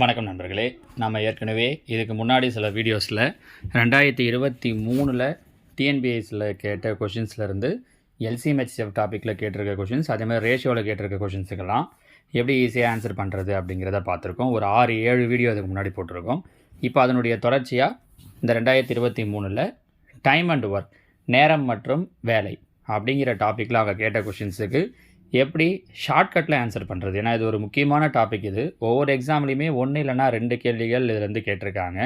வணக்கம் நண்பர்களே. நம்ம ஏற்கனவே இதுக்கு முன்னாடி சில வீடியோஸில் 2023 டிஎன்பிஎஸ்சியில் கேட்ட கொஷின்ஸ்லேருந்து எல்சிஎம் ஹெச்சிஎஃப் டாப்பிக்கில் கேட்டிருக்க கொஷின்ஸ், அதேமாதிரி ரேஷியோவில் கேட்டிருக்க கொஷின்ஸுக்கெல்லாம் எப்படி ஈஸியாக ஆன்சர் பண்ணுறது அப்படிங்கிறத பார்த்துருக்கோம். ஒரு 6-7 வீடியோ அதுக்கு முன்னாடி போட்டிருக்கோம். இப்போ அதனுடைய தொடர்ச்சியாக இந்த 2023 டைம் அண்ட் ஒர்க், நேரம் மற்றும் வேலை அப்படிங்கிற டாப்பிக்கில் அவங்க கேட்ட கொஷின்ஸுக்கு எப்படி ஷார்ட்கட்டில் ஆன்சர் பண்ணுறது. ஏன்னா இது ஒரு முக்கியமான டாபிக். இது ஒவ்வொரு எக்ஸாம்லேயுமே 1 இல்லைனா 2 கேள்விகள் இதுலேருந்து கேட்டிருக்காங்க.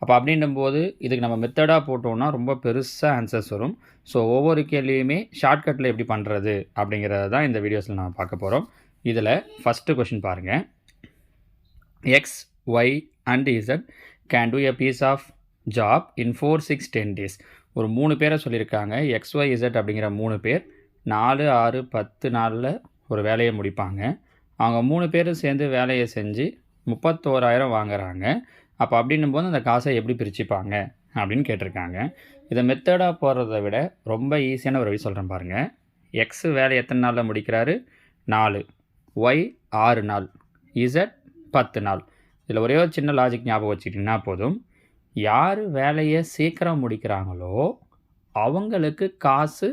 அப்போ அப்படின்னும்போது இதுக்கு நம்ம மெத்தடாக போட்டோம்னா ரொம்ப பெருசாக ஆன்சர்ஸ் வரும். ஸோ ஒவ்வொரு கேள்வியுமே ஷார்ட்கட்டில் எப்படி பண்ணுறது அப்படிங்கிறத தான் இந்த வீடியோஸில் நம்ம பார்க்க போகிறோம். இதில் ஃபஸ்ட்டு கொஷின் பாருங்கள். X, Y and Z can do a piece of job in 4, 6, 10 days. ஒரு 3 பேரை சொல்லியிருக்காங்க. எக்ஸ், ஒய், இசட் அப்படிங்கிற 3 பேர் 4, 6, 10 நாளில் ஒரு வேலையை முடிப்பாங்க. அவங்க 3 பேரும் சேர்ந்து வேலையை செஞ்சு 31,000 வாங்குறாங்க. அப்போ அப்படின்னும்போது அந்த காசை எப்படி பிரிச்சுப்பாங்க அப்படின்னு கேட்டிருக்காங்க. இதை மெத்தடாக போடுறத விட ரொம்ப ஈஸியான ஒரு வழி சொல்கிறேன் பாருங்கள். எக்ஸ் வேலை எத்தனை நாளில் முடிக்கிறாரு? 4. ஒய் 6 நாள், இசட் 10 நாள். இதில் ஒரே ஒரு சின்ன லாஜிக் ஞாபகம் வச்சுக்கிட்டிங்கன்னா போதும். யார் வேலையை சீக்கிரம் முடிக்கிறாங்களோ அவங்களுக்கு காசு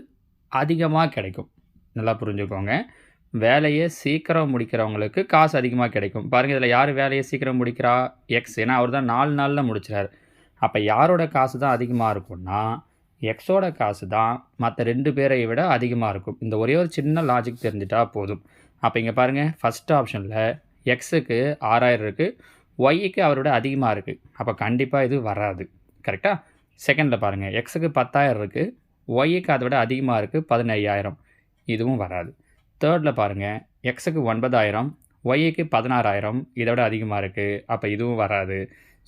அதிகமாக கிடைக்கும். நல்லா புரிஞ்சுக்கோங்க. வேலையை சீக்கிரம் முடிக்கிறவங்களுக்கு காசு அதிகமாக கிடைக்கும். பாருங்கள், இதில் யார் வேலையை சீக்கிரம் முடிக்கிறா? எக்ஸ். ஏன்னா அவர் தான் 4 நாளில் முடிச்சிறாரு. அப்போ யாரோட காசு தான் அதிகமாக இருக்கும்னா எக்ஸோட காசு தான் மற்ற 2 பேரை விட அதிகமாக இருக்கும். இந்த ஒரே ஒரு சின்ன லாஜிக் தெரிஞ்சிட்டா போதும். அப்போ இங்கே பாருங்கள், ஃபஸ்ட் ஆப்ஷனில் எக்ஸுக்கு 6,000 இருக்குது, ஒய்க்கு அவரோட அதிகமாக இருக்குது. அப்போ கண்டிப்பாக இது வராது. கரெக்டாக? செகண்டில் பாருங்கள், எக்ஸுக்கு 10,000 இருக்குது, ஒய்க்கு அதை விட அதிகமாக இருக்குது, 15,000. இதுவும் வராது. தேர்டில் பாருங்கள், எக்ஸுக்கு 9,000, ஒய்க்கு 16,000, இதை விட அதிகமாக இருக்குது. அப்போ இதுவும் வராது.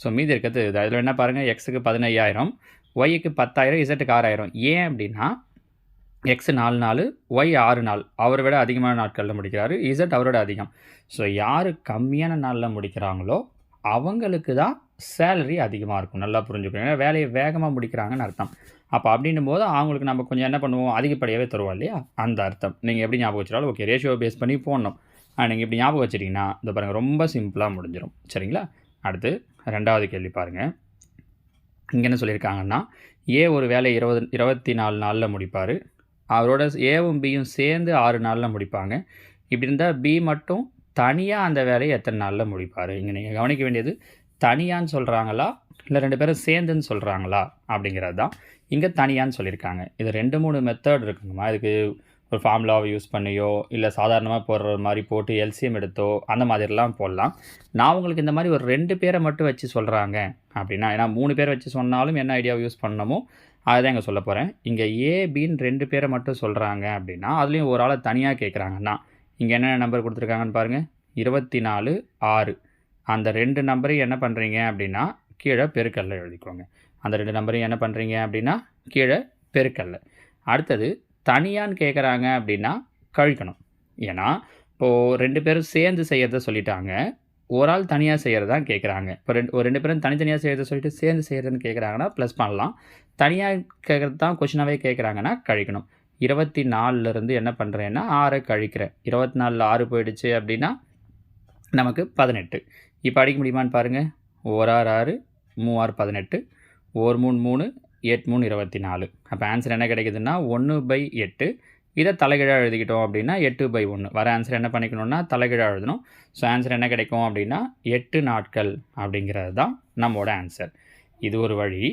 ஸோ மீதி இருக்கிறது இதில் என்ன பாருங்கள், எக்ஸுக்கு 15,000, ஒய்க்கு 10,000, இசட்டுக்கு 6,000. ஏன் அப்படின்னா எக்ஸ் 4 நாள், ஒய் 6 நாள், அவரை விட அதிகமான நாட்களில் முடிக்கிறாரு, இசட் அவரோட அதிகம். ஸோ யார் கம்மியான நாளில் முடிக்கிறாங்களோ அவங்களுக்கு தான் சேலரி அதிகமாக இருக்கும். நல்லா புரிஞ்சுக்கணும். ஏன்னா வேலையை வேகமாக முடிக்கிறாங்கன்னு அர்த்தம். அப்போ அப்படின்னும் போது அவங்களுக்கு நம்ம கொஞ்சம் என்ன பண்ணுவோம், அதிகப்படியாகவே தருவோம் இல்லையா? அந்த அர்த்தம். நீங்கள் எப்படி ஞாபகம் வச்சுட்டாலும் ஓகே, ரேஷியோ பேஸ் பண்ணி போடணும். நீங்கள் இப்படி ஞாபகம் வச்சிட்டிங்கன்னா இந்த பாருங்கள், ரொம்ப சிம்பிளாக முடிஞ்சிடும். சரிங்களா? அடுத்து 2வது கேள்வி பாருங்கள். இங்கே என்ன சொல்லியிருக்காங்கன்னா, ஏ ஒரு வேலை 24 நாளில் முடிப்பார், அவரோட ஏவும் பியும் சேர்ந்து 6 நாளில் முடிப்பாங்க. இப்படி இருந்தால் பி மட்டும் தனியாக அந்த வேலையை எத்தனை நாளில் முடிப்பார்? இங்கே நீங்கள் கவனிக்க வேண்டியது தனியான்னு சொல்கிறாங்களா இல்லை 2 பேரும் சேர்ந்துன்னு சொல்கிறாங்களா அப்படிங்கிறது தான். இங்கே தனியான்னு சொல்லியிருக்காங்க. இது 2-3 மெத்தட் இருக்குங்கம்மா. இதுக்கு ஒரு ஃபார்முலாவை யூஸ் பண்ணியோ இல்லை சாதாரணமாக போடுற மாதிரி போட்டு எல்சிஎம் எடுத்தோ அந்த மாதிரிலாம் போடலாம். நான் உங்களுக்கு இந்த மாதிரி ஒரு 2 பேரை மட்டும் வச்சு சொல்கிறாங்க அப்படின்னா, ஏன்னா 3 பேரை வச்சு சொன்னாலும் என்ன ஐடியாவை யூஸ் பண்ணணுமோ அதுதான் இங்கே சொல்ல போகிறேன். இங்கே ஏபின்னு 2 பேரை மட்டும் சொல்கிறாங்க அப்படின்னா அதுலேயும் ஒரு ஆளை தனியாக கேட்குறாங்கன்னா இங்கே என்னென்ன நம்பர் கொடுத்துருக்காங்கன்னு பாருங்கள். 24, 6. அந்த 2 நம்பரையும் என்ன பண்ணுறீங்க அப்படின்னா கீழே பெருக்கல்ல எழுதிக்கோங்க. அந்த 2 நம்பரையும் என்ன பண்ணுறீங்க அப்படின்னா கீழே பெருக்கல்ல. அடுத்தது தனியான்னு கேட்குறாங்க அப்படின்னா கழிக்கணும். ஏன்னா இப்போது 2 பேரும் சேர்ந்து செய்கிறத சொல்லிட்டாங்க, ஒரு ஆள் தனியாக செய்கிறதான் கேட்குறாங்க. இப்போ ஒரு 2 பேரும் தனித்தனியாக செய்கிறத சொல்லிட்டு சேர்ந்து செய்கிறதுன்னு கேட்குறாங்கன்னா ப்ளஸ் பண்ணலாம். தனியாக கேட்குறது தான் கொஷினாகவே கேட்குறாங்கன்னா கழிக்கணும். 24லேருந்து என்ன பண்ணுறேன்னா 6 கழிக்கிறேன். 24ல் 6 போயிடுச்சு அப்படின்னா நமக்கு 18. இப்போ அடிக்க முடியுமான்னு பாருங்கள். 1 6 6, 3 6 18, 1 3 3, 8 3 24. அப்போ ஆன்சர் என்ன கிடைக்குதுன்னா 1/8. இதை தலைகீழாக எழுதிக்கிட்டோம் அப்படின்னா 8/1. வர ஆன்சர் என்ன பண்ணிக்கணும்னா தலைகீழாக எழுதணும். ஸோ ஆன்சர் என்ன கிடைக்கும் அப்படின்னா 8 நாட்கள் அப்படிங்கிறது தான் நம்மளோட ஆன்சர். இது ஒரு வழி.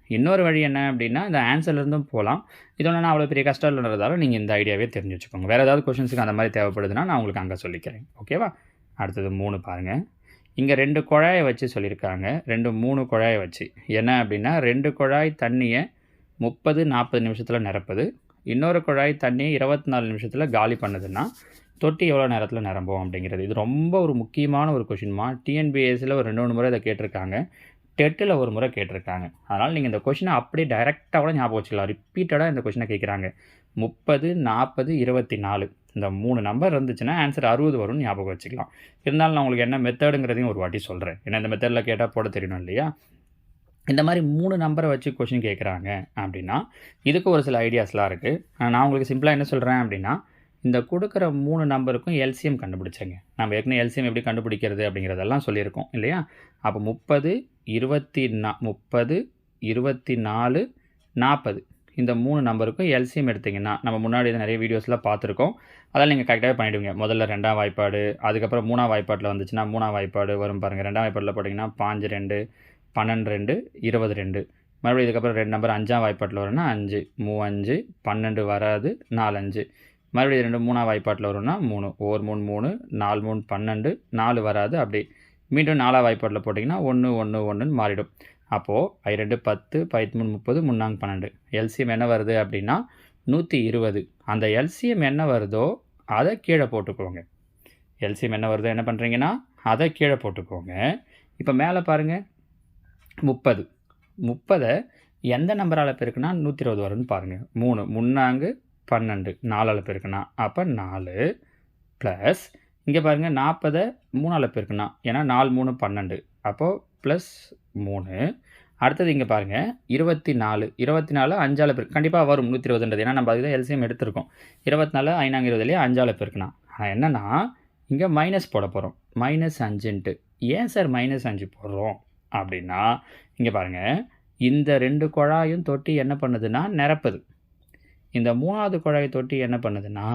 இன்னொரு வழி என்ன அப்படின்னா இந்த ஆன்சர்லேருந்தும் போகலாம். இது ஒன்று நான் அவ்வளோ பெரிய கஷ்டம் இல்லைன்றதால நீங்கள் இந்த ஐடியாவே தெரிஞ்சு வச்சுக்கோங்க. வேறு ஏதாவது கொஷின்ஸுக்கு அந்த மாதிரி தேவைப்படுதுன்னா நான் உங்களுக்கு அங்கே சொல்லிக்கிறேன். ஓகேவா? அடுத்தது 3 பாருங்கள். இங்கே 2 குழாயை வச்சு சொல்லியிருக்காங்க. 3 குழாயை வச்சு என்ன அப்படின்னா 2 குழாய் தண்ணியை 30-40 நிமிஷத்தில் நிரப்புது, இன்னொரு குழாய் தண்ணியை 24 நிமிஷத்தில் காலி பண்ணுதுன்னா தொட்டி எவ்வளோ நேரத்தில் நிரம்பும் அப்படிங்கிறது. இது ரொம்ப ஒரு முக்கியமான ஒரு கொஷின்மா. டிஎன்பிஎஸ்சியில் ஒரு 2-3 முறை இதை கேட்டிருக்காங்க, டெட்டில் ஒரு முறை கேட்டிருக்காங்க. அதனால் நீங்கள் இந்த கொஷினை அப்படியே டைரெக்டாக கூட ஞாபகம் வச்சுக்கலாம். ரிப்பீட்டடாக இந்த கொஷினை கேட்குறாங்க. 30, 40, 24 இந்த 3 நம்பர் இருந்துச்சுன்னா ஆன்சர் 60 வரும்னு ஞாபகம் வச்சுக்கலாம். இருந்தாலும் நான் உங்களுக்கு என்ன மெத்தடுங்கிறதையும் ஒரு வாட்டி சொல்கிறேன். ஏன்னா இந்த மெத்தடில் கேட்டால் போட தெரியணும் இல்லையா? இந்த மாதிரி 3 நம்பரை வச்சு கொஷின் கேட்குறாங்க அப்படின்னா இதுக்கு ஒரு சில ஐடியாஸ்லாம் இருக்குது. நான் உங்களுக்கு சிம்பிளாக என்ன சொல்கிறேன் அப்படின்னா இந்த கொடுக்குற 3 நம்பருக்கும் எல்சிஎம் கண்டுபிடிச்சேங்க. நம்ம ஏற்கனவே எல்சிஎம் எப்படி கண்டுபிடிக்கிறது அப்படிங்கிறதெல்லாம் சொல்லியிருக்கோம் இல்லையா? அப்போ 30, 24, 40 இந்த 3 நம்பருக்கும் எல்சிஎம் எடுத்திங்கன்னா, நம்ம முன்னாடி நிறைய வீடியோஸ்லாம் பார்த்துருக்கோம். அதெல்லாம் நீங்கள் கரெக்டாகவே பண்ணிவிடுவீங்க. முதல்ல 2ஆம் வாய்ப்பாடு, அதுக்கப்புறம் 3ஆம் வாய்ப்பாட்டில் வந்துச்சுன்னா 3ஆம் வாய்ப்பாடு வரும் பாருங்கள். 2ஆம் வாய்ப்பாட்டில் போட்டிங்கன்னா 5 2, 12 2, 22. மறுபடியும் இதுக்கப்புறம் 2 நம்பர் 5ஆம் வாய்ப்பாட்டில் வரும்னா 5, 3 5, 12 வராது, 4 5. மறுபடியும் 2 3ஆம் வாய்ப்பாட்டில் வரும்னா 3, 1 3 3, 4 3 12, 4 வராது. அப்படி மீண்டும் 4ஆம் வாய்ப்பாட்டில் போட்டிங்கன்னா 1 1 1ன்னு மாறிடும். அப்போது 2 10, 13 30, 3 12. எல்சிஎம் என்ன வருது அப்படின்னா 120. அந்த எல்சிஎம் என்ன வருதோ அதை கீழே போட்டுக்கோங்க. எல்சிஎம் என்ன வருதோ என்ன பண்ணுறீங்கன்னா அதை கீழே போட்டுக்கோங்க. இப்போ மேலே பாருங்கள் 30. 30 எந்த நம்பரால் பெருக்குன்னா 120 வரும்னு பாருங்கள். 3 3 12 4ஆல் பெருக்குனா அப்போ 4 ப்ளஸ் இங்கே பாருங்கள் 40 3ஆல் பெருக்குனா ஏன்னா 4 3 12 அப்போது ப்ளஸ் 3. அடுத்தது இங்கே பாருங்கள் 24 5ஆல் பெருக்கு கண்டிப்பாக வரும் 120ன்றது. ஏன்னா நம்ம அதுக்கு தான் எல்சிஎம் எடுத்திருக்கோம். 24 5 20 5ஆல் பெருக்குனா. ஆனால் என்னென்னா இங்கே மைனஸ் போட போகிறோம். -5ன்ட்டு. ஏன் சார் -5 போடுறோம் அப்படின்னா இங்கே பாருங்கள் இந்த 2 குழாயும் தொட்டி என்ன பண்ணுதுன்னா நிரப்புது. இந்த 3ஆவது குழாய் தொட்டி என்ன பண்ணுதுன்னா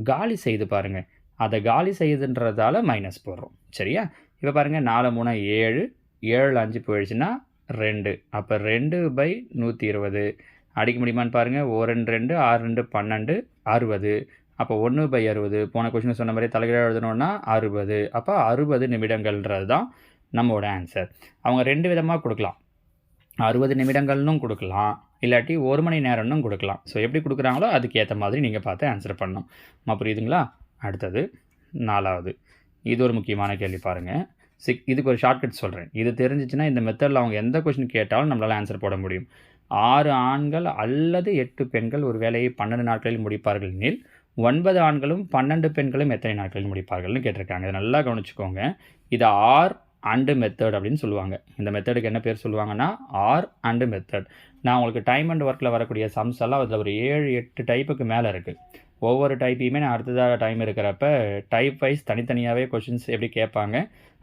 காலி செய்து பாருங்கள். அதை காலி செய்யுதுன்றதால மைனஸ் போடுறோம். சரியா? இப்போ பாருங்கள் 4 3 7, 7 5 போயிடுச்சுன்னா 2. அப்போ 2/120 அடிக்க முடியுமான்னு பாருங்கள். 1 2 6 2 12 60. அப்போ 1/60. போன கொஸ்டின் சொன்ன மாதிரி தலைகீழாக எழுதணுன்னா 60. அப்போ 60 நிமிடங்கள்ன்றது தான் நம்மளோட ஆன்சர். அவங்க 2 விதமாக கொடுக்கலாம். 60 நிமிடங்கள்னும் கொடுக்கலாம், இல்லாட்டி 1 மணி நேரம்னு கொடுக்கலாம். ஸோ எப்படி கொடுக்குறாங்களோ அதுக்கு ஏற்ற மாதிரி நீங்கள் பார்த்து ஆன்சர் பண்ணணும். புரியுதுங்களா? அடுத்தது 4வது. இது ஒரு முக்கியமான கேள்வி பாருங்கள். இதுக்கு ஒரு ஷார்ட்கட் சொல்கிறேன். இது தெரிஞ்சிச்சுன்னா இந்த மெத்தடில் அவங்க எந்த கொஸ்டின் கேட்டாலும் நம்மளால் ஆன்சர் போட முடியும். 6 ஆண்கள் அல்லது 8 பெண்கள் ஒரு வேலையை 12 நாட்களில் முடிப்பார்கள் எனில் 9 ஆண்களும் 12 பெண்களும் எத்தனை நாட்களில் முடிப்பார்கள்னு கேட்டிருக்காங்க. இதை நல்லா கவனிச்சுக்கோங்க. இது ஆர் அண்டு மெத்தட் அப்படின்னு சொல்லுவாங்க. இந்த மெத்தடுக்கு என்ன பேர் சொல்லுவாங்கன்னா ஆர் அண்டு மெத்தட். நான் உங்களுக்கு டைம் அண்ட் ஒர்க்கில் வரக்கூடிய சம்ஸ் எல்லாம் அதில் ஒரு 7 8 டைப்புக்கு மேலே இருக்குது. ஒவ்வொரு டைப்பையுமே நான் அடுத்ததாக டைம் இருக்கிறப்ப டைப் வைஸ் தனித்தனியாகவே கொஷின்ஸ் எப்படி கேட்பாங்க,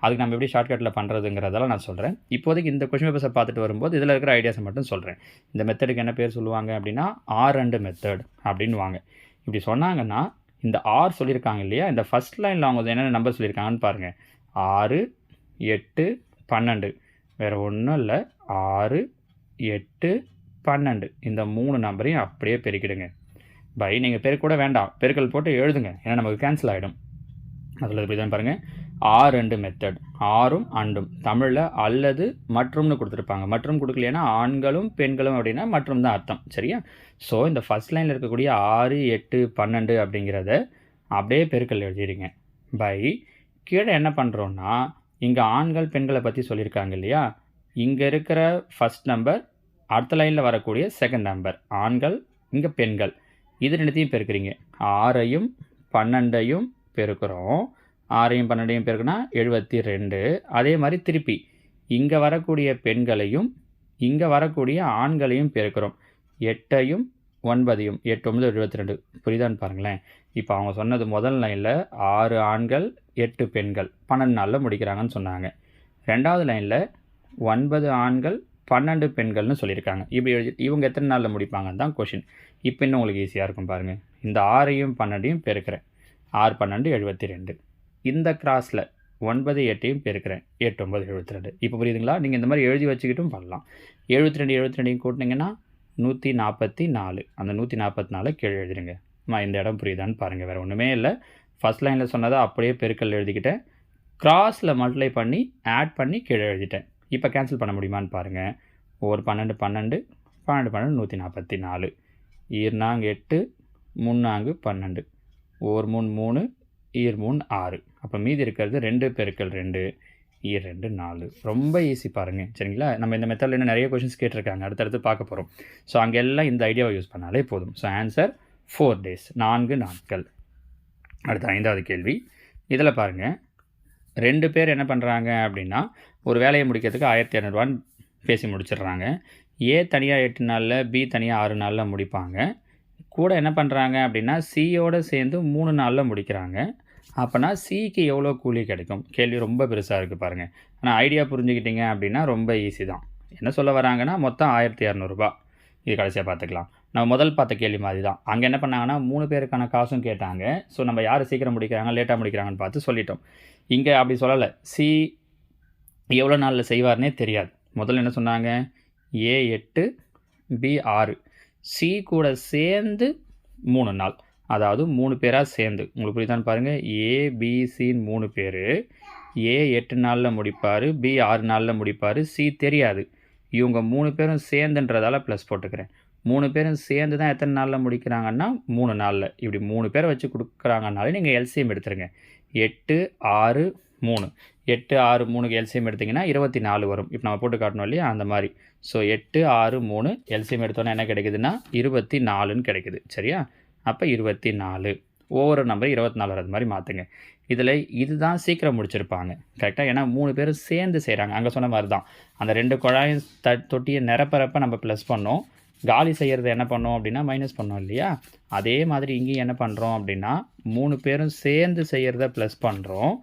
அதுக்கு நம்ம எப்படி ஷார்ட்கட்டில் பண்ணுறதுங்கிறதெல்லாம் நான் சொல்கிறேன். இப்போதைக்கு இந்த கொஷின் பேப்பர்ஸை பார்த்துட்டு வரும்போது இதில் இருக்கிற ஐடியாஸை மட்டும் சொல்கிறேன். இந்த மெத்தடுக்கு என்ன பேர் சொல்லுவாங்க அப்படின்னா ஆர் அண்டு மெத்தட் அப்படின்வாங்க. இப்படி சொன்னாங்கன்னா இந்த ஆர் சொல்லியிருக்காங்க இல்லையா, இந்த ஃபஸ்ட் லைனில் அவங்க என்னென்ன நம்பர் சொல்லியிருக்காங்கன்னு பாருங்கள். 6 8 12. வேறு ஒன்றும் இல்லை. 6 8 12 இந்த 3 நம்பரையும் அப்படியே பெருக்கிடுங்க. நீங்கள் பெருக்கூட வேண்டாம், பெருக்கல் போட்டு எழுதுங்க, ஏன்னா நமக்கு கேன்சல் ஆகிடும். அதில் இப்படி தான் பாருங்கள். Or and method. ஆரும் அண்டும் தமிழில் அல்லது மற்றும்னு கொடுத்துருப்பாங்க. மற்றும் கொடுக்கலைன்னா ஆண்களும் பெண்களும் அப்படின்னா மற்றும் தான் அர்த்தம். சரியா? ஸோ இந்த ஃபஸ்ட் லைனில் இருக்கக்கூடிய 6 8 12 அப்படிங்கிறத அப்படியே பெருக்கல் எழுதிடுங்க. கீழே என்ன பண்ணுறோன்னா இங்கே ஆண்கள் பெண்களை பற்றி சொல்லியிருக்காங்க இல்லையா, இங்கே இருக்கிற ஃபஸ்ட் நம்பர் அடுத்த லைனில் வரக்கூடிய செகண்ட் நம்பர் ஆண்கள், இங்கே பெண்கள். இது ரெண்டுத்தையும் பெருக்கிறீங்க. 6ஐயும் 12ஐயும் பெருக்கிறோம். 6ஐயும் 12ஐயும் பெருக்குனா 72. அதே மாதிரி திருப்பி இங்கே வரக்கூடிய பெண்களையும் இங்கே வரக்கூடிய ஆண்களையும் பெருக்கிறோம். 8ஐயும் 9ஐயும் 8 9 72. புரியுதான்னு பாருங்களேன். இப்போ அவங்க சொன்னது முதல் லைனில் 6 ஆண்கள் 8 பெண்கள் 12 நாளில் முடிக்கிறாங்கன்னு சொன்னாங்க. ரெண்டாவது லைனில் 9 ஆண்கள் 12 பெண்கள்னு சொல்லியிருக்காங்க. இப்படி இவங்க எத்தனை நாளில் முடிப்பாங்கன்னு தான் கொஷின். இப்போ இன்னும் உங்களுக்கு ஈஸியாக இருக்கும் பாருங்கள். இந்த 6ஐயும் 12ஐயும் பெருக்கிறேன். 6 12 72. இந்த கிராஸில் 9 8ஐயும் பெருக்கிறேன். 8 9 72. இப்போ புரியுதுங்களா? நீங்கள் இந்த மாதிரி எழுதி வச்சுக்கிட்டும் பண்ணலாம். 72 72ஐயும் கூட்டினீங்கன்னா 144. அந்த 144 கீழே எழுதிடுங்க. இந்த இடம் புரியுதான்னு பாருங்கள். வேறு ஒன்றுமே இல்லை. ஃபஸ்ட் லைனில் சொன்னதை அப்படியே பெருக்கல் எழுதிக்கிட்டேன். கிராஸில் மல்டிப்ளை பண்ணி ஆட் பண்ணி கீழே எழுதிட்டேன். இப்போ கேன்சல் பண்ண முடியுமான்னு பாருங்கள். ஒரு 12 12 12 12 144. 2 8 3 12. ஒரு 3 3 3 6. அப்போ மீதி இருக்கிறது 2 பெருக்கல் 2 2 4. ரொம்ப ஈஸி பாருங்கள். சரிங்களா? நம்ம இந்த மெத்தடில் இன்னும் நிறைய கொஷின்ஸ் கேட்டிருக்காங்க, அடுத்தடுத்து பார்க்க போகிறோம். ஸோ அங்கே எல்லாம் இந்த ஐடியாவை யூஸ் பண்ணாலே போதும். ஸோ ஆன்சர் 4 days, 4 நாட்கள். அடுத்த 5வது கேள்வி. இதில் பாருங்கள், 2 பேர் என்ன பண்ணுறாங்க அப்படின்னா ஒரு வேலையை முடிக்கிறதுக்கு 1200 பேசி முடிச்சிடுறாங்க. ஏ தனியாக 8 நாளில், பி தனியாக 6 நாளில் முடிப்பாங்க. கூட என்ன பண்ணுறாங்க அப்படின்னா சியோட சேர்ந்து 3 நாளில் முடிக்கிறாங்க. அப்போனா சிக்கு எவ்வளோ கூலி கிடைக்கும்? கேள்வி ரொம்ப பெருசாக இருக்குது பாருங்கள். ஆனால் ஐடியா புரிஞ்சுக்கிட்டீங்க அப்படின்னா ரொம்ப ஈஸி தான். என்ன சொல்ல வராங்கன்னா மொத்தம் 1200 இது கடைசியாக பார்த்துக்கலாம். நம்ம முதல் பார்த்த கேள்வி மாதிரி தான். அங்கே என்ன பண்ணாங்கன்னா 3 பேருக்கான காசும் கேட்டாங்க. ஸோ நம்ம யார் சீக்கிரம் முடிக்கிறாங்க லேட்டாக முடிக்கிறாங்கன்னு பார்த்து சொல்லிட்டோம். இங்கே அப்படி சொல்லலை. சி எவ்வளோ நாளில் செய்வார்னே தெரியாது. முதல்ல என்ன சொன்னாங்க? A 8 B 6 சி கூட சேர்ந்து 3 நாள், அதாவது 3 பேராக சேர்ந்து. உங்களுக்கு புரியுதான்னு பாருங்கள். ஏபிசின்னு 3 பேர். ஏ 8 நாளில் முடிப்பார், பி 6 நாளில் முடிப்பார், சி தெரியாது. இவங்க 3 பேரும் சேர்ந்துன்றதால ப்ளஸ் போட்டுக்கிறேன். 3 பேரும் சேர்ந்து தான் எத்தனை நாளில் முடிக்கிறாங்கன்னா 3 நாளில். இப்படி 3 பேரை வச்சு கொடுக்குறாங்கனாலே நீங்கள் எல்சிஎம் எடுத்துருங்க. 8 6 3 8 6 3க்கு எல்சிஎம் எடுத்திங்கன்னா 24 வரும். இப்போ நம்ம போட்டு காட்டணும் இல்லையா, அந்த மாதிரி. ஸோ 8 6 3 எல்சிஎம் எடுத்தோன்னா என்ன கிடைக்குதுன்னா 24ன்னு கிடைக்குது. சரியா? அப்போ 24. ஒவ்வொரு நம்பர் 24 வர்றது மாதிரி மாற்றுங்க. இதில் இதுதான் சீக்கிரம் முடிச்சிருப்பாங்க கரெக்டாக. ஏன்னா 3 பேரும் சேர்ந்து செய்கிறாங்க. அங்கே சொன்ன மாதிரி தான் அந்த 2 குழாயும் தொட்டியை நிரப்பறப்ப நம்ம ப்ளஸ் பண்ணோம். காலி செய்கிறது என்ன பண்ணோம் அப்படின்னா மைனஸ் பண்ணோம் இல்லையா. அதே மாதிரி இங்கேயும் என்ன பண்ணுறோம் அப்படின்னா 3 பேரும் சேர்ந்து செய்கிறத ப்ளஸ் பண்ணுறோம்,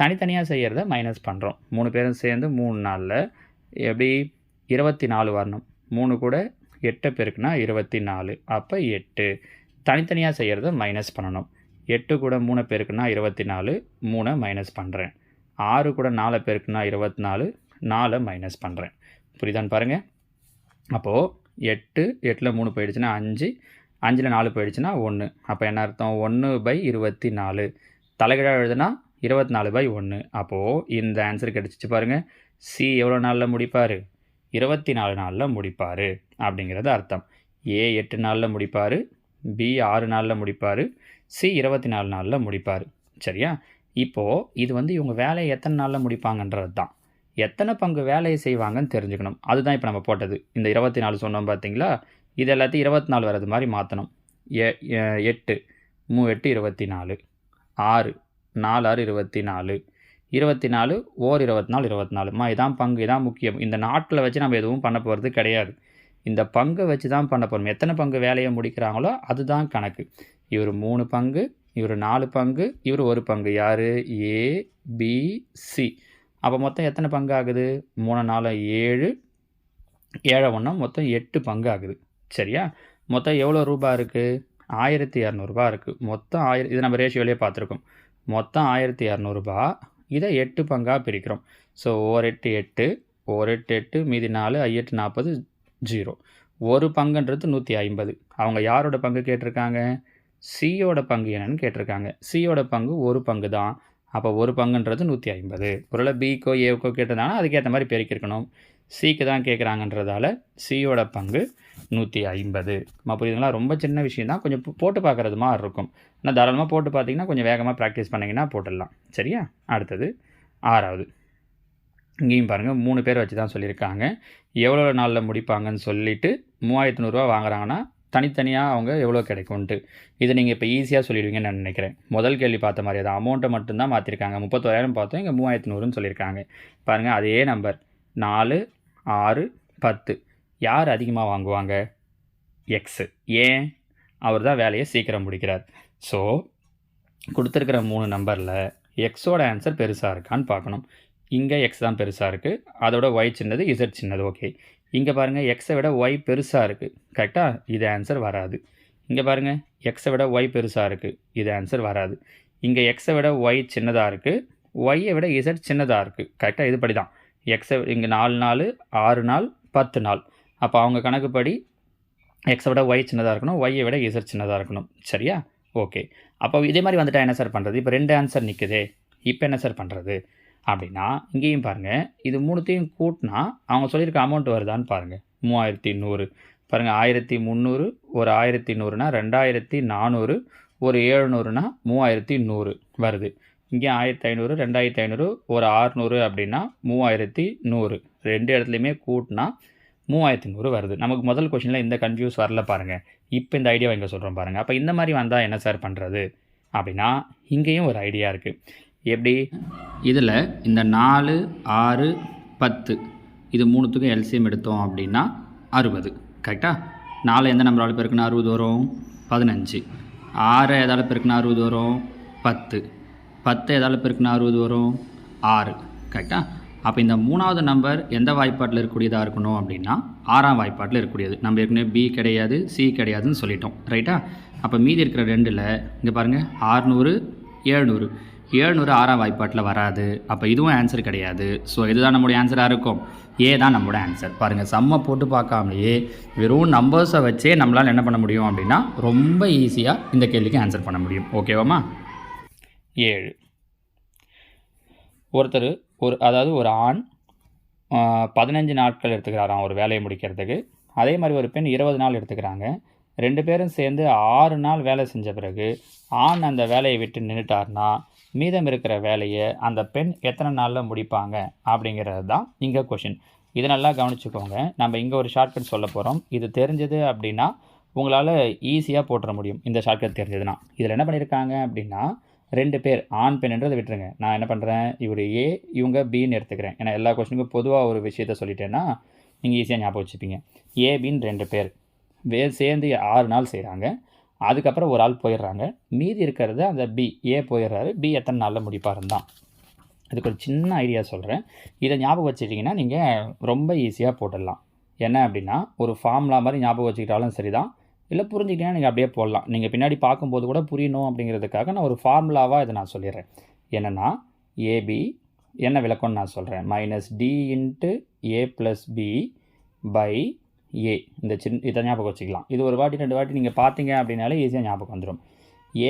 தனித்தனியாக செய்கிறத மைனஸ் பண்ணுறோம். 3 பேரும் சேர்ந்து 3 நாளில் எப்படி 24 வரணும். 3 கூட 8 பேருக்குன்னா 24. அப்போ 8. தனித்தனியாக செய்கிறத மைனஸ் பண்ணணும். 8 கூட 3 பேருக்குன்னா 24, 3 மைனஸ் பண்ணுறேன். 6 கூட 4 பேருக்குன்னா 24, 4 மைனஸ் பண்ணுறேன். புரியுதான்னு பாருங்கள். அப்போது 8 8ல் 3 போயிடுச்சுன்னா 5, 5ல் 4 போயிடுச்சுன்னா 1. அப்போ என்ன அர்த்தம்? 1/24. தலைகீழாக எழுதுனா 24/1. அப்போது இந்த ஆன்சர் கிடச்சிச்சு பாருங்கள். சி எவ்வளோ நாளில் முடிப்பார்? 24 நாளில் முடிப்பார் அப்படிங்கிறது அர்த்தம். ஏ 8 நாளில் முடிப்பார், பி 6 நாளில் முடிப்பார், சி 24 நாளில் முடிப்பார். சரியா? இப்போது இது இவங்க வேலையை எத்தனை நாளில் முடிப்பாங்கன்றது தான். எத்தனை பங்கு வேலையை செய்வாங்கன்னு தெரிஞ்சுக்கணும். அதுதான் இப்போ நம்ம போட்டது. இந்த 24 சொன்னோம் பார்த்தீங்களா, இது எல்லாத்தையும் 24 வர்றது மாதிரி மாற்றணும். 8 3 8 24, 6 4 6 24, 24 ஓர் 24 24. இதான் பங்கு, இதான் முக்கியம். இந்த நாட்டில் வச்சு நம்ம எதுவும் பண்ண போகிறது கிடையாது. இந்த பங்கை வச்சு தான் பண்ண போகிறோம். எத்தனை பங்கு வேலையை முடிக்கிறாங்களோ அதுதான் கணக்கு. இவர் 3 பங்கு, இவர் 4 பங்கு, இவர் 1 பங்கு. யார்? ஏ பி சி. அப்போ மொத்தம் எத்தனை பங்கு ஆகுது? 3 4 7, 7 1 மொத்தம் 8 பங்கு ஆகுது. சரியா? மொத்தம் எவ்வளோ ரூபா இருக்குது? 1200 இருக்குது. மொத்தம் 1000. இது நம்ம ரேஷியோலேயே பார்த்துருக்கோம். மொத்தம் 1200. இதை 8 பங்காக பிரிக்கிறோம். ஸோ 1 8 8, 1 8 8, மீதி 4, 8 40, 0. ஒரு பங்குன்றது 150. அவங்க யாரோட பங்கு கேட்டிருக்காங்க? சியோட பங்கு என்னன்னு கேட்டிருக்காங்க. சியோட பங்கு ஒரு பங்கு தான். அப்போ ஒரு பங்குன்றது 150. ஒருவேளை பிக்கோ ஏவுக்கோ கேட்டிருந்தாங்கன்னா அதுக்கேற்ற மாதிரி பெருக்கிருக்கணும். சிக்கு தான் கேட்குறாங்கன்றதால சியோட பங்கு 150. புரியுதுங்களா? ரொம்ப சின்ன விஷயம் தான். கொஞ்சம் போட்டு பார்க்குறது மாதிரி இருக்கும். ஆனால் தாராளமாக போட்டு பார்த்தீங்கன்னா கொஞ்சம் வேகமாக ப்ராக்டிஸ் பண்ணிங்கன்னா போட்டுடலாம். சரியா? அடுத்தது 6வது. இங்கேயும் பாருங்கள் 3 பேர் வச்சு தான் சொல்லியிருக்காங்க. எவ்வளோ நாளில் முடிப்பாங்கன்னு சொல்லிவிட்டு 3100 வாங்குறாங்கன்னா தனித்தனியாக அவங்க எவ்வளோ கிடைக்கும்ன்ட்டு இதை நீங்கள் இப்போ ஈஸியாக சொல்லிடுவீங்கன்னு நான் நினைக்கிறேன். முதல் கேள்வி பார்த்த மாதிரி தான் அமௌண்ட்டை மட்டும்தான் மாற்றிருக்காங்க. 31,000 பார்த்தோம், இங்கே 3100ன்னு சொல்லியிருக்காங்க. பாருங்கள் அதே நம்பர் 4 6 10. யார் அதிகமாக வாங்குவாங்க? எக்ஸு. ஏன்? அவர் தான் வேலையை சீக்கிரம் முடிக்கிறார். ஸோ கொடுத்துருக்கிற 3 நம்பரில் எக்ஸோட ஆன்சர் பெருசாக இருக்கான்னு பார்க்கணும். இங்கே எக்ஸ் தான் பெருசாக இருக்குது, அதோட ஒய் சின்னது, இசட் சின்னது. ஓகே. இங்கே பாருங்கள் எக்ஸை விட ஒய் பெருசாக இருக்குது. கரெக்டாக? இது ஆன்சர் வராது. இங்கே பாருங்கள் எக்ஸை விட ஒய் பெருசாக இருக்குது. இது ஆன்சர் வராது. இங்கே எக்ஸை விட ஒய் சின்னதாக இருக்குது, ஒய்யை விட இசட் சின்னதாக இருக்குது. கரெக்டாக? இதுபடி தான். எக்ஸை இங்கே 4 நாள் 6 நாள் 10 நாள். அப்போ அவங்க கணக்குப்படி எக்ஸை விட ஒய் சின்னதாக இருக்கணும், ஒய்யை விட இசட் சின்னதாக இருக்கணும். சரியா? ஓகே. அப்போ இதே மாதிரி வந்துட்டால் என்ன சார் பண்ணுறது? இப்போ 2 ஆன்சர் நிற்குதே, இப்போ என்ன சார் பண்ணுறது அப்படின்னா இங்கேயும் பாருங்கள் இது 3த்தையும் கூட்டினா அவங்க சொல்லியிருக்க அமௌண்ட் வருதான்னு பாருங்கள். 3100. பாருங்கள் 1300, ஒரு 1100னா 2400, ஒரு 700னா 3100 வருது. இங்கே 1500, 2500, ஒரு 600 அப்படின்னா 3100. 2 இடத்துலையுமே கூட்டினா 3100 வருது. நமக்கு முதல் கொஷினில் இந்த கன்ஃபியூஸ் வரல பாருங்கள். இப்போ இந்த ஐடியாவை இங்கே சொல்கிறோம் பாருங்கள். அப்போ இந்த மாதிரி வந்தால் என்ன சார் பண்ணுறது அப்படின்னா இங்கேயும் ஒரு ஐடியா இருக்குது. எப்படி? இதில் இந்த 4 6 10 இது 3த்துக்கும் எல்சிஎம் எடுத்தோம் அப்படின்னா 60. கரெக்டாக? 4 எந்த நம்பரால் பேருக்குன்னா 60 வரும்? 15. 6 எதால் பெருக்குனா 60 வரும்? 10. 10 எதால் பெருக்குனா 60 வரும்? 6. கரெக்டாக? அப்போ இந்த 3வது நம்பர் எந்த வாய்ப்பாட்டில் இருக்கக்கூடியதாக இருக்கணும் அப்படின்னா 6ஆம் வாய்ப்பாட்டில் இருக்கக்கூடியது. நம்ம ஏற்கனவே பி கிடையாது, சி கிடையாதுன்னு சொல்லிட்டோம். ரைட்டா? அப்போ மீதி இருக்கிற 2ல் இங்கே பாருங்கள் 600, 700. 700 6ஆம் வாய்ப்பாட்டில் வராது. அப்போ இதுவும் ஆன்சர் கிடையாது. ஸோ இதுதான் நம்மளுடைய ஆன்சராக இருக்கும். ஏ தான் நம்மளோட ஆன்சர். பாருங்கள், சம்மை போட்டு பார்க்காமலேயே வெறும் நம்பர்ஸை வச்சே நம்மளால் என்ன பண்ண முடியும் அப்படின்னா ரொம்ப ஈஸியாக இந்த கேள்விக்கு ஆன்சர் பண்ண முடியும். ஓகேவாம்மா? 7. ஒருத்தர் அதாவது ஒரு ஆண் 15 நாட்கள் எடுத்துக்கிறாராம் ஒரு வேலையை முடிக்கிறதுக்கு. அதே மாதிரி ஒரு பெண் 20 நாள் எடுத்துக்கிறாங்க. 2 பேரும் சேர்ந்து 6 நாள் வேலை செஞ்ச பிறகு ஆண் அந்த வேலையை விட்டு நின்றுட்டார்னா மீதம் இருக்கிற வேலையை அந்த பெண் எத்தனை நாளில் முடிப்பாங்க அப்படிங்கிறது தான் இங்கே கொஷின். இதை நல்லா கவனிச்சுக்கோங்க. நம்ம இங்கே ஒரு ஷார்ட்கட் சொல்ல போகிறோம். இது தெரிஞ்சது அப்படின்னா உங்களால் ஈஸியாக போட்டுற முடியும். இந்த ஷார்ட்கட் தெரிஞ்சதுன்னா இதில் என்ன பண்ணியிருக்காங்க அப்படின்னா 2 பேர் ஆண் பெண்ன்றதை விட்டுருங்க. நான் என்ன பண்ணுறேன், இவர் ஏ இவங்க பின்னு எடுத்துக்கிறேன். ஏன்னா எல்லா கொஸ்டினுக்கும் பொதுவாக ஒரு விஷயத்த சொல்லிட்டேன்னா நீங்கள் ஈஸியாக ஞாபகம் வச்சுப்பீங்க. ஏ பின்னு 2 பேர் சேர்ந்து 6 நாள் செய்கிறாங்க. அதுக்கப்புறம் ஒரு ஆள் போயிடுறாங்க. மீதி இருக்கிறது அந்த பி, ஏ போயிடுறாரு. பி எத்தனை நாளில் முடிப்பாருன்னு தான். இதுக்கு ஒரு சின்ன ஐடியா சொல்கிறேன். இதை ஞாபகம் வச்சுட்டிங்கன்னா நீங்கள் ரொம்ப ஈஸியாக போட்டுடலாம். என்ன அப்படின்னா ஒரு ஃபார்முலா மாதிரி ஞாபகம் வச்சுக்கிட்டாலும் சரி தான், இல்லை புரிஞ்சுக்கிட்டீங்கன்னா நீங்கள் அப்படியே போடலாம். நீங்கள் பின்னாடி பார்க்கும்போது கூட புரியணும் அப்படிங்கிறதுக்காக நான் ஒரு ஃபார்முலாவாக இதை நான் சொல்லிடுறேன். என்னென்னா ஏபி என்ன விளக்கம்னு நான் சொல்கிறேன். -d × a + b பை ஏ. இந்த இதை ஞாபகம் வச்சுக்கலாம். இது ஒரு வாட்டி 2 வாட்டி நீங்கள் பார்த்தீங்க அப்படின்னாலே ஈஸியாக ஞாபகம் வந்துடும்.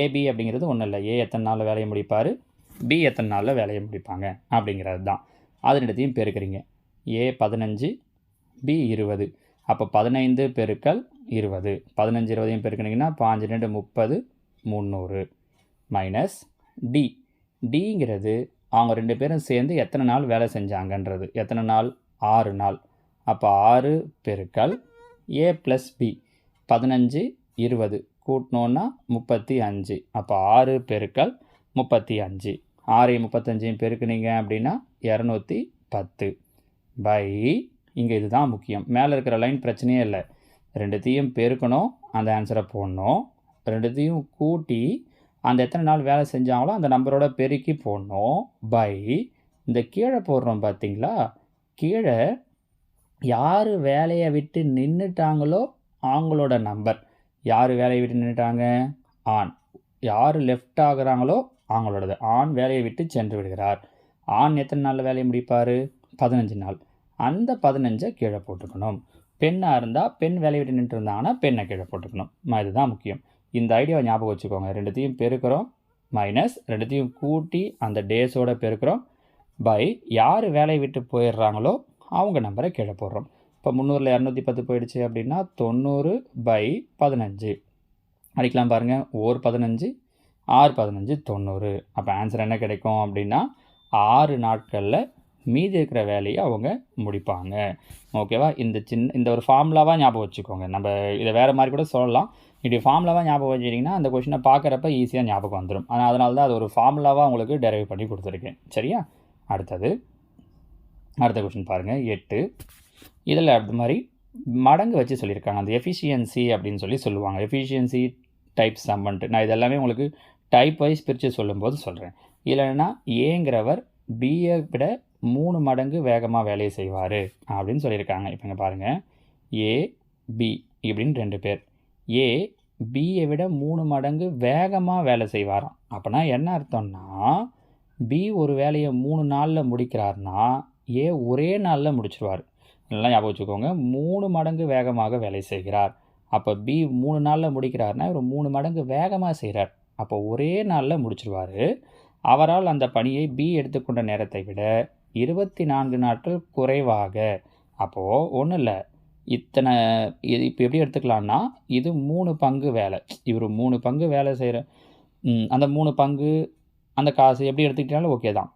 ஏபி அப்படிங்கிறது ஒன்றும் இல்லை, ஏ எத்தனை நாளில் வேலையை முடிப்பார், பி எத்தனை நாளில் வேலையை முடிப்பாங்க அப்படிங்கிறது தான். அது ரெண்டுத்தையும் பெருக்கிறீங்க. ஏ 15, பி 20. அப்போ 15 பெருக்கல் 20. 15 20 பெருக்கினீங்கன்னா 5 2 30, 300 மைனஸ் டி. டிங்கிறது அவங்க 2 பேரும் சேர்ந்து எத்தனை நாள் வேலை செஞ்சாங்கன்றது. எத்தனை நாள்? 6 நாள். அப்போ 6 பெருக்கல் ஏ ப்ளஸ் பி. 15 20 கூட்டினோன்னா 35. அப்போ 6 பெருக்கல் 35. 6 35 பெருக்குனீங்க அப்படின்னா 210 பை, இங்கே இதுதான் முக்கியம். மேலே இருக்கிற லைன் பிரச்சனையே இல்லை. 2த்தையும் பெருக்கணும், அந்த ஆன்சரை போடணும். 2த்தையும் கூட்டி அந்த எத்தனை நாள் வேலை செஞ்சாங்களோ அந்த நம்பரோட பெருக்கி போடணும். பை, இந்த கீழே போடுறோம் பார்த்தீங்களா, கீழே யார் வேலையை விட்டு நின்றுட்டாங்களோ அவங்களோட நம்பர். யார் வேலையை விட்டு நின்றுட்டாங்க? ஆண். யார் லெஃப்ட் ஆகுறாங்களோ அவங்களோடது. ஆண் வேலையை விட்டு சென்று விடுகிறார். ஆண் எத்தனை நாளில் வேலையை முடிப்பார்? 15 நாள். அந்த 15 கீழே போட்டுக்கணும். பெண்ணாக இருந்தால் பெண் வேலையை விட்டு நின்று இருந்தாங்கன்னா பெண்ணை கீழே போட்டுக்கணும். இதுதான் முக்கியம். இந்த ஐடியாவை ஞாபகம் வச்சுக்கோங்க. 2த்தையும் பெருக்கிறோம் மைனஸ் 2த்தையும் கூட்டி அந்த டேஸோடு பெருக்கிறோம் பை யார் வேலையை விட்டு போயிடுறாங்களோ அவங்க நம்பரை கீழே போடுறோம். இப்போ 300ல் 210 போயிடுச்சு அப்படின்னா 90 பை 15 அடிக்கலாம் பாருங்கள். 15 6 15 90. அப்போ ஆன்சர் என்ன கிடைக்கும் அப்படின்னா 6 நாட்களில் மீதி இருக்கிற வேலையை அவங்க முடிப்பாங்க. ஓகேவா? இந்த ஒரு ஃபார்முலாவாக ஞாபகம் வச்சுக்கோங்க. நம்ம இதை வேறு மாதிரி கூட சொல்லலாம். இப்படி ஃபார்முலாவாக ஞாபகம் வச்சுட்டிங்கன்னா அந்த கொஷினை பார்க்குறப்ப ஈஸியாக ஞாபகம் வந்துடும். அதனால தான் அது ஒரு ஃபார்முலாவாக உங்களுக்கு டெரைவ் பண்ணி கொடுத்துருக்கேன். சரியா? அடுத்த கொஷின் பாருங்கள். 8. இதில் அது மாதிரி மடங்கு வச்சு சொல்லியிருக்காங்க. அந்த எஃபிஷியன்சி அப்படின்னு சொல்லுவாங்க. எஃபிஷியன்சி டைப் சம்மன்ட்டு. நான் இதெல்லாமே உங்களுக்கு டைப் வைஸ் பிரித்து சொல்லும்போது சொல்கிறேன். இல்லைன்னா ஏங்கிறவர் பியை விட 3 மடங்கு வேகமாக வேலையை செய்வார் அப்படின்னு சொல்லியிருக்காங்க. இப்போ இங்கே பாருங்கள், ஏ பி இப்படின்னு 2 பேர். ஏ பியை விட 3 மடங்கு வேகமாக வேலை செய்வாராம். அப்படின்னா என்ன அர்த்தம்னா பி ஒரு வேலையை 3 நாளில் முடிக்கிறார்னா ஏ ஒரே நாளில் முடிச்சிருவார். நல்லா ஞாபகம் வச்சுக்கோங்க. 3 மடங்கு வேகமாக வேலை செய்கிறார். அப்போ பி 3 நாளில் முடிக்கிறார்னா இவர் 3 மடங்கு வேகமாக செய்கிறார். அப்போ ஒரே நாளில் முடிச்சிருவார். அவரால் அந்த பணியை பி எடுத்துக்கொண்ட நேரத்தை விட 24 நாட்கள் குறைவாக. அப்போது ஒன்றும் இல்லை, இத்தனை இது இப்போ எப்படி எடுத்துக்கலான்னா இது 3 பங்கு வேலை. இவர் 3 பங்கு வேலை செய்கிற அந்த 3 பங்கு அந்த காசு எப்படி எடுத்துக்கிட்டாலும் ஓகே தான்.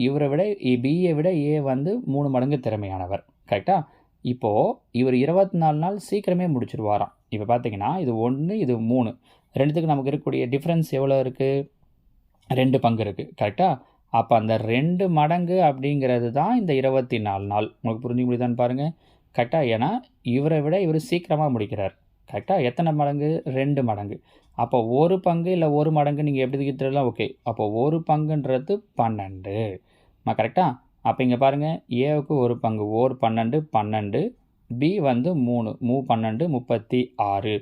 இவரை விட பியை விட ஏ 3 மடங்கு திறமையானவர். கரெக்டாக? இப்போது இவர் 24 நாள் சீக்கிரமே முடிச்சிருவாராம். இப்போ பார்த்தீங்கன்னா இது 1 இது 3, ரெண்டுத்துக்கு நமக்கு இருக்கக்கூடிய டிஃப்ரென்ஸ் எவ்வளோ இருக்குது? 2 பங்கு இருக்குது. கரெக்டாக? அப்போ அந்த 2 மடங்கு அப்படிங்கிறது தான் இந்த 24 நாள். உங்களுக்கு புரிஞ்சுக்க முடியுதான்னு பாருங்கள். கரெக்டாக? ஏன்னா இவரை விட இவர் சீக்கிரமாக முடிக்கிறார். கரெக்டாக? எத்தனை மடங்கு? 2 மடங்கு. அப்போ 1 பங்கு இல்லை 1 மடங்கு நீங்கள் எப்படி தீர்த்தாலும் ஓகே. அப்போ 1 பங்குன்றது 12. கரெக்டா? அப்போ இங்கே பாருங்கள், ஏவுக்கு 1 பங்கு 12 12, பி வந்து 3 12 36.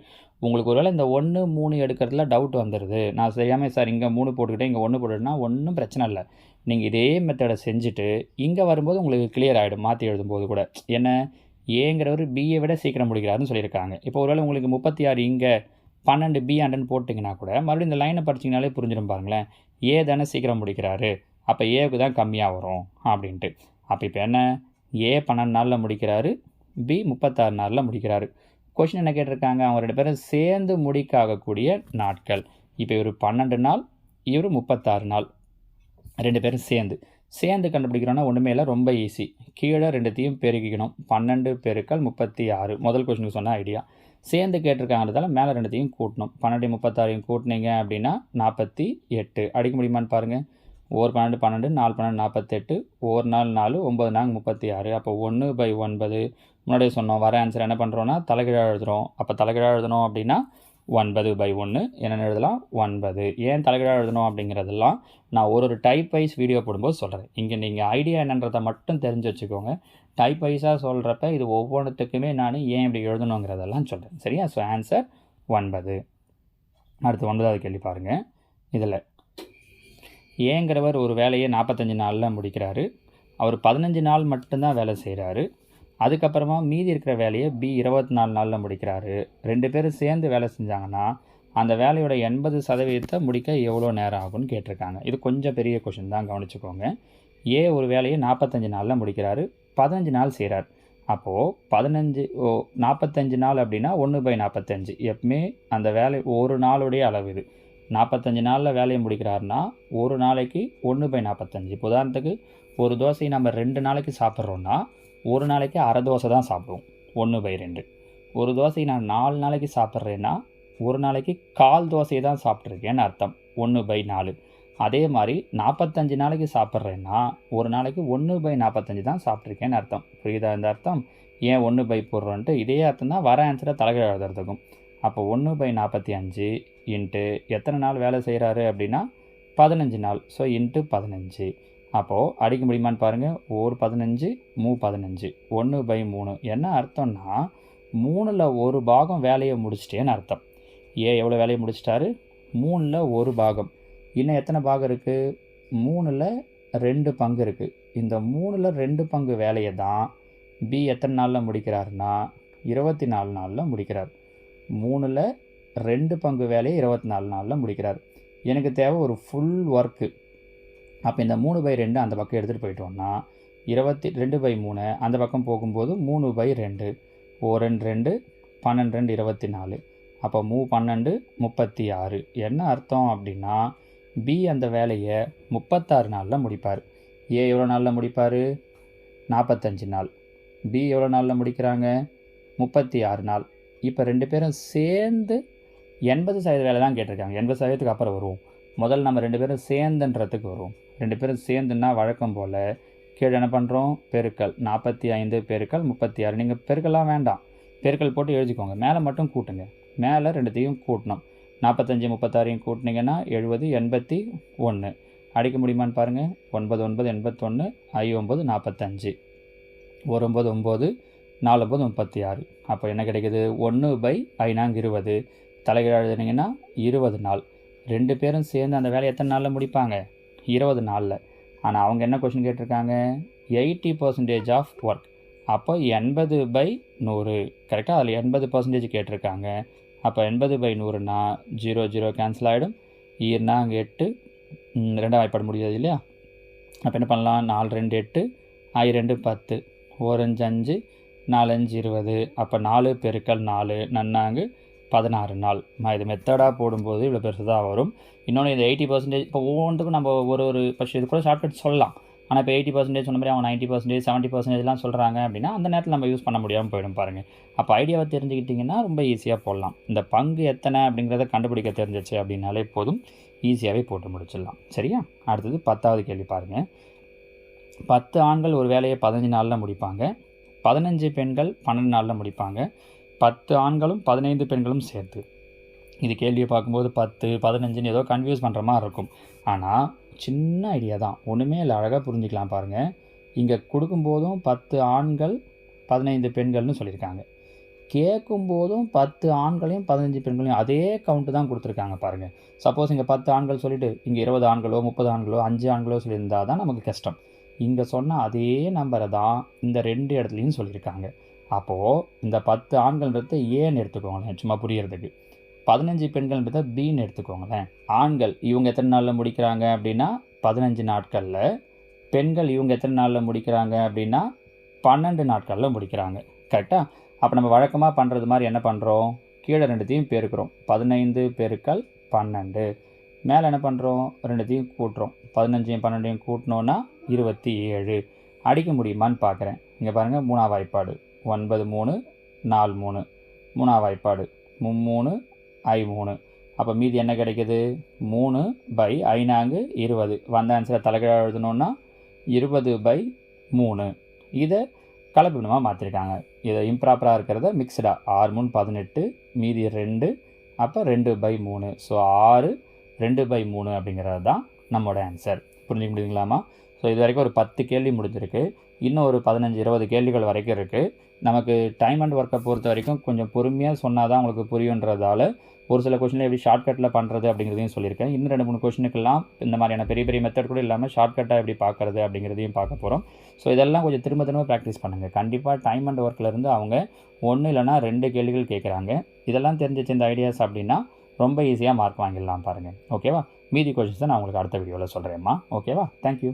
உங்களுக்கு ஒருவேளை இந்த 1 3 எடுக்கிறதுல டவுட் வந்துடுது. நான் செய்யாமல் சார் இங்கே 3 போட்டுக்கிட்டேன் இங்கே 1 போட்டுக்கிட்டேன்னா ஒன்றும் பிரச்சனை இல்லை. நீங்கள் இதே மெத்தடை செஞ்சுட்டு இங்கே வரும்போது உங்களுக்கு கிளியர் ஆகிடும். மாற்றி எழுதும்போது கூட என்ன, ஏங்கிறவர் பியை விட சீக்கிரம் முடிக்கிறாருன்னு சொல்லியிருக்காங்க. இப்போ ஒருவேளை உங்களுக்கு 36 இங்கே 12 பி அண்டன்னு போட்டிங்கன்னா கூட மறுபடியும் இந்த லைனை படிச்சிங்கனாலே புரிஞ்சிடும் பாருங்களேன். ஏ தானே சீக்கிரம் முடிக்கிறாரு, அப்போ ஏவுக்கு தான் கம்மியாக வரும் அப்படின்ட்டு. அப்போ இப்போ என்ன, ஏ 12 நாளில் முடிக்கிறாரு, பி 36 நாளில் முடிக்கிறாரு. கொஷின் என்ன கேட்டிருக்காங்க, அவங்க 2 பேரும் சேர்ந்து முடிக்காகக்கூடிய நாட்கள். இப்போ இவர் 12 நாள், இவர் 36 நாள், 2 பேரும் சேர்ந்து கண்டுபிடிக்கிறோன்னா ஒன்றுமே இல்லை, ரொம்ப ஈஸி. கீழே 2த்தையும் பெருக்கிக்கணும். 12 பெருக்கல் 36 முதல் கொஷினுக்கு சொன்ன ஐடியா. சேர்ந்து கேட்டிருக்காங்கிறதால மேலே 2த்தையும் கூட்டணும். 12 36 கூட்டினீங்க அப்படின்னா 48. அடிக்க முடியுமான்னு பாருங்கள். 1 12 12, 4 12 48, 1 4 4, 9 4 36. அப்போ 1/9. முன்னாடியே சொன்னோம், வர ஆன்சர் என்ன பண்ணுறோன்னா தலைகீழாக எழுதுகிறோம். அப்போ தலைகீழாக எழுதணும் அப்படின்னா 9/1 என்னென்னு எழுதலாம், 9. ஏன் தலைகீழாக எழுதணும் அப்படிங்கிறதெல்லாம் நான் ஒரு டைப் வைஸ் வீடியோ போடும்போது சொல்கிறேன். இங்கே நீங்கள் ஐடியா என்னன்றதை மட்டும் தெரிஞ்சு வச்சுக்கோங்க. டைப் வைஸாக சொல்கிறப்ப இது ஒவ்வொன்றுத்துக்குமே நான் ஏன் இப்படி எழுதணுங்கிறதெல்லாம் சொல்கிறேன். சரியா? So answer 9. அடுத்து 9வது கேள்வி பாருங்கள். இதில் ஏங்கிறவர் ஒரு வேலையை 45 நாளில் முடிக்கிறாரு. அவர் 15 நாள் மட்டும்தான் வேலை செய்கிறாரு. அதுக்கப்புறமா மீதி இருக்கிற வேலையை பி 24 நாளில் முடிக்கிறாரு. 2 பேரும் சேர்ந்து வேலை செஞ்சாங்கன்னா அந்த வேலையோட 80% முடிக்க எவ்வளோ நேரம் ஆகும்னு கேட்டிருக்காங்க. இது கொஞ்சம் பெரிய கொஷின் தான், கவனிச்சுக்கோங்க. ஏ ஒரு வேலையை 45 நாளில் முடிக்கிறாரு, 15 நாள் செய்கிறார். அப்போது 45 நாள் அப்படின்னா 1/45. எப்பவுமே அந்த வேலை ஒரு நாளுடைய அளவு இது. 45 நாளில் வேலையை முடிக்கிறாருன்னா ஒரு நாளைக்கு 1/45. இப்போ உதாரணத்துக்கு ஒரு தோசையை நம்ம 2 நாளைக்கு சாப்பிட்றோன்னா ஒரு நாளைக்கு அரை தோசை தான் சாப்பிடுவோம், 1/2. ஒரு தோசையை நான் 4 நாளைக்கு சாப்பிட்றேன்னா ஒரு நாளைக்கு 1/4 தோசையை தான் சாப்பிட்ருக்கேன்னு அர்த்தம், 1/4. அதே மாதிரி 45 நாளைக்கு சாப்பிட்றேன்னா ஒரு நாளைக்கு 1/45 தான் சாப்பிட்ருக்கேன்னு அர்த்தம். புரியுதா இந்த அர்த்தம்? ஏன் 1/, போடுறோன்ட்டு இதே அர்த்தம் தான் வர ஆன்சரை தலைகீழ எழுதுறதுக்கும். அப்போ 1/45 இன்ட்டு எத்தனை நாள் வேலை செய்கிறாரு அப்படின்னா 15 நாள். So into 15. அப்போது அடிக்க முடியுமான்னு பாருங்கள். 15 15, 1/3. என்ன அர்த்தம்னா 3ல் 1 பாகம் வேலையை முடிச்சிட்டேன்னு அர்த்தம். எவ்வளோ வேலையை முடிச்சிட்டாரு? 3ல் 1 பாகம். இன்னும் எத்தனை பாகம் இருக்குது? 3ல் 2 பங்கு இருக்குது. இந்த 3ல் 2 பங்கு வேலையை தான் பி எத்தனை நாளில் முடிக்கிறாருன்னா 24 நாளில் முடிக்கிறார். 3ல் 2 பங்கு வேலையை 24 நாளில் முடிக்கிறார். எனக்கு தேவை ஒரு ஃபுல் ஒர்க்கு. அப்போ இந்த 3/2 அந்த பக்கம் எடுத்துகிட்டு போயிட்டோம்னா 22/3 அந்த பக்கம் போகும்போது 3/2. 1 2 12 2 24. அப்போ 12 36. என்ன அர்த்தம் அப்படின்னா பி அந்த வேலையை 36 நாளில் முடிப்பார். ஏ எவ்வளோ நாளில் முடிப்பார்? 45 நாள். பி எவ்வளோ நாளில் முடிக்கிறாங்க? 36 நாள். இப்போ 2 பேரும் சேர்ந்து 80% வேலை தான் கேட்டிருக்காங்க. 80%க்கு அப்புறம் வருவோம். முதல்ல நம்ம 2 பேரும் சேர்ந்துன்றதுக்கு வருவோம். 2 பேரும் சேர்ந்துன்னா வழக்கம் போல் கீழே என்ன பண்ணுறோம்? பெருக்கல் 45 பெருக்கல் 36. நீங்கள் பெருக்கெல்லாம் வேண்டாம், பெருக்கல் போட்டு எழுதிக்கோங்க. மேலே மட்டும் கூட்டுங்க. மேலே 2த்தையும் கூட்டணும். 45 36 கூட்டினீங்கன்னா 70 81. அடிக்க முடியுமான்னு பாருங்கள். 9 9 81, 5 9 45, 1 9 9, 4 9 36. அப்போ என்ன கிடைக்குது? 1/5 20. தலைகீழ எழுதுனீங்கன்னா 20 நாள். 2 பேரும் சேர்ந்து அந்த வேலையை எத்தனை நாளில் முடிப்பாங்க? 20 நாளில். ஆனால் அவங்க என்ன கொஷின் கேட்டிருக்காங்க? 80% ஆஃப் ஒர்க். அப்போ 80/100. கரெக்டாக? அதில் 80% கேட்டிருக்காங்க. அப்போ 80/100னா 0 0 கேன்சல் ஆகிடும். ஈர்னா அங்கே 8, 2 வாய்ப்பாடு முடியாது இல்லையா? அப்போ என்ன பண்ணலாம்? 4 2 8, 5 2 10, 1 5 5, 4 5 20. அப்போ 4 பெருக்கல் 4 நன்னாங்கு 16 நாள். இது மெத்தடாக போடும்போது இவ்வளோ பெருசு தான் வரும். இன்னொன்று இந்த 80% இப்போ ஒவ்வொன்றுக்கும் நம்ம ஒரு ஃபஸ்ட் இது கூட ஷார்ட்கட் சொல்லலாம். ஆனால் இப்போ 80% சொன்ன மாதிரி அவங்க 90% 70%லாம் சொல்கிறாங்க அப்படின்னா அந்த நேரத்தில் நம்ம யூஸ் பண்ண முடியாமல் போயிடும் பாருங்கள். அப்போ ஐடியாவை தெரிஞ்சுக்கிட்டிங்கன்னா ரொம்ப ஈஸியாக போடலாம். இந்த பங்கு எத்தனை அப்படிங்கிறத கண்டுபிடிக்க தெரிஞ்சிச்சு அப்படின்னாலே போதும், ஈஸியாகவே போட்டு முடிச்சிடலாம். சரியா? அடுத்தது 10வது கேள்வி பாருங்கள். 10 ஆண்கள் ஒரு வேலையை 15 நாளில் முடிப்பாங்க. 15 பெண்கள் 12 நாளில் முடிப்பாங்க. 10 ஆண்களும் 15 பெண்களும் சேர்த்து. இது கேள்வியை பார்க்கும்போது 10 15ன்னு ஏதோ கன்ஃபியூஸ் பண்ணுற மாதிரி இருக்கும். ஆனால் சின்ன ஐடியா தான், ஒன்றுமே இல்லை, அழகாக புரிஞ்சிக்கலாம் பாருங்கள். இங்கே கொடுக்கும்போதும் 10 ஆண்கள் 15 பெண்கள்னு சொல்லியிருக்காங்க. கேட்கும்போதும் 10 ஆண்களையும் 15 பெண்களையும் அதே கவுண்ட்டு தான் கொடுத்துருக்காங்க பாருங்கள். சப்போஸ் இங்கே 10 ஆண்கள் சொல்லிவிட்டு இங்கே 20 ஆண்களோ 30 ஆண்களோ 5 ஆண்களோ சொல்லியிருந்தால் தான் நமக்கு கஷ்டம். இங்கே சொன்ன அதே நம்பரை தான் இந்த 2 இடத்துலையும் சொல்லியிருக்காங்க. அப்போது இந்த 10 ஆண்கள்ன்றதை ஏன்னு எடுத்துக்கோங்களேன், சும்மா புரியறதுக்கு. 15 பெண்கள்ன்றதை பின்னு எடுத்துக்கோங்களேன். ஆண்கள் இவங்க எத்தனை நாளில் முடிக்கிறாங்க அப்படின்னா 15 நாட்களில், பெண்கள் இவங்க எத்தனை நாளில் முடிக்கிறாங்க அப்படின்னா 12 நாட்களில் முடிக்கிறாங்க. கரெக்டாக? அப்போ நம்ம வழக்கமாக பண்ணுறது மாதிரி என்ன பண்ணுறோம், கீழே ரெண்டுத்தையும் பெருக்கிறோம். 15 பெருக்கல் 12. மேலே என்ன பண்ணுறோம், ரெண்டுத்தையும் கூட்டுறோம். 15ஐயும் 12ஐயும் கூட்டினோன்னா 27. அடிக்க முடியுமான்னு பார்க்குறேன். இங்கே பாருங்கள், 3ஆம் வாய்ப்பாடு 9 3 4 3. 3ஆம் வாய்ப்பாடு 3 I3. அப்போ மீதி என்ன கிடைக்கிது, 3/5 20. வந்த ஆன்சரை தலைகீழாக எழுதணுன்னா 20/3. இதை கலப்பினமாக மாற்றிருக்காங்க. இதை இம்ப்ராப்பராக இருக்கிறத மிக்சடாக 6 3 18, மீதி 2, அப்போ 2/3. ஸோ 6 2/3 அப்படிங்கிறது தான் நம்மளோட ஆன்சர். புரிஞ்சுக்க முடியுங்களாமா? ஸோ இது வரைக்கும் ஒரு 10 கேள்வி முடிஞ்சிருக்கு. இன்னும் ஒரு 15-20 கேள்விகள் வரைக்கும் இருக்குது. நமக்கு டைம் அண்ட் ஒர்க்கை பொறுத்த வரைக்கும் கொஞ்சம் பொறுமையாக சொன்னால் தான் உங்களுக்கு புரியுன்றதால ஒரு சில கொஷினில் எப்படி ஷார்ட்கட்டில் பண்ணுறது அப்படிங்கிறதையும் சொல்லியிருக்கேன். இன்னும் 2-3 கொஷினுக்கெல்லாம் இந்த மாதிரியான பெரிய பெரிய மெத்தட் கூட இல்லாமல் ஷார்ட்கட்டாக எப்படி பார்க்குறது அப்படிங்கிறதையும் பார்க்க போகிறோம். ஸோ இதெல்லாம் கொஞ்சம் திரும்ப திரும்ப ப்ராக்டிஸ் பண்ணுங்கள். கண்டிப்பாக டைம் அண்ட் ஒர்க்கிலேருந்து அவங்க 1 இல்லைனா 2 கேள்விகள் கேட்குறாங்க. இதெல்லாம் தெரிஞ்சிச்சு இந்த ஐடியாஸ் அப்படின்னா ரொம்ப ஈஸியாக மார்க் வாங்கிடலாம் பாருங்கள். ஓகேவா? மீதி கொஷின்ஸை நான் உங்களுக்கு அடுத்த வீடியோவில் சொல்கிறேம்மா. ஓகேவா? தேங்க்யூ.